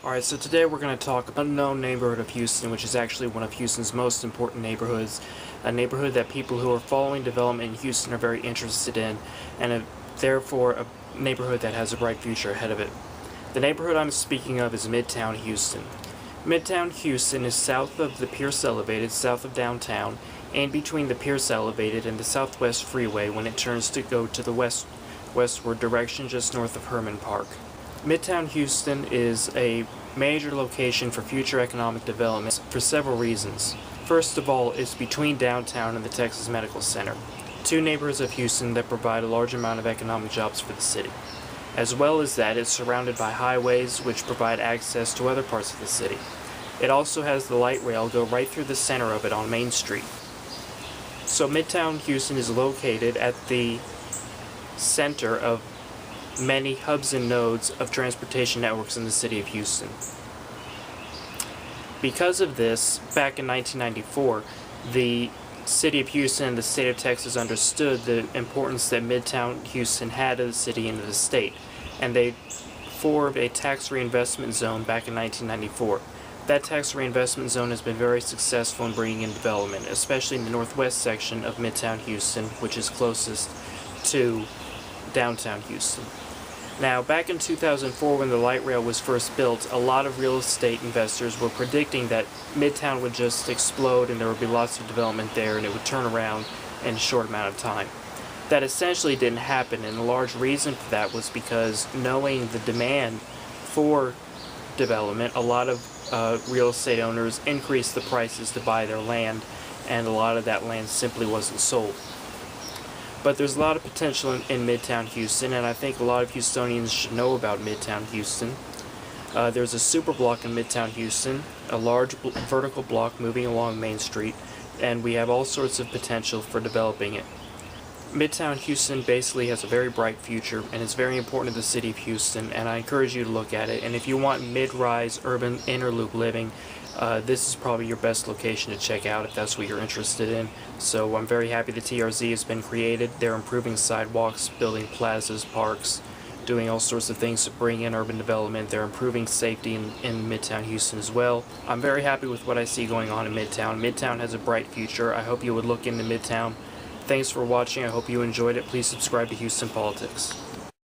Alright, so today we're going to talk about an unknown neighborhood of Houston, which is actually one of Houston's most important neighborhoods. A neighborhood that people who are following development in Houston are very interested in, and therefore a neighborhood that has a bright future ahead of it. The neighborhood I'm speaking of is Midtown Houston. Midtown Houston is south of the Pierce Elevated, south of downtown, and between the Pierce Elevated and the Southwest Freeway when it turns to go to the westward direction just north of Herman Park. Midtown Houston is a major location for future economic development for several reasons. First of all, it's between downtown and the Texas Medical Center, two neighborhoods of Houston that provide a large amount of economic jobs for the city. As well as that, it's surrounded by highways which provide access to other parts of the city. It also has the light rail go right through the center of it on Main Street. So Midtown Houston is located at the center of many hubs and nodes of transportation networks in the city of Houston. Because of this, back in 1994, the city of Houston and the state of Texas understood the importance that Midtown Houston had to the city and to the state, and they formed a tax reinvestment zone back in 1994. That tax reinvestment zone has been very successful in bringing in development, especially in the northwest section of Midtown Houston, which is closest to downtown Houston. Now, back in 2004 when the light rail was first built, a lot of real estate investors were predicting that Midtown would just explode and there would be lots of development there and it would turn around in a short amount of time. That essentially didn't happen, and a large reason for that was because knowing the demand for development, a lot of real estate owners increased the prices to buy their land, and a lot of that land simply wasn't sold. But there's a lot of potential in Midtown Houston, and I think a lot of Houstonians should know about Midtown Houston. There's a super block in Midtown Houston, a large vertical block moving along Main Street, and we have all sorts of potential for developing it. Midtown Houston basically has a very bright future, and it's very important to the city of Houston, and I encourage you to look at it. And if you want mid-rise urban inner loop living, this is probably your best location to check out if that's what you're interested in. So I'm very happy the TRZ has been created. They're improving sidewalks, building plazas, parks, doing all sorts of things to bring in urban development. They're improving safety in Midtown Houston as well. I'm very happy with what I see going on in Midtown. Midtown has a bright future. I hope you would look into Midtown. Thanks for watching. I hope you enjoyed it. Please subscribe to Houston Politics.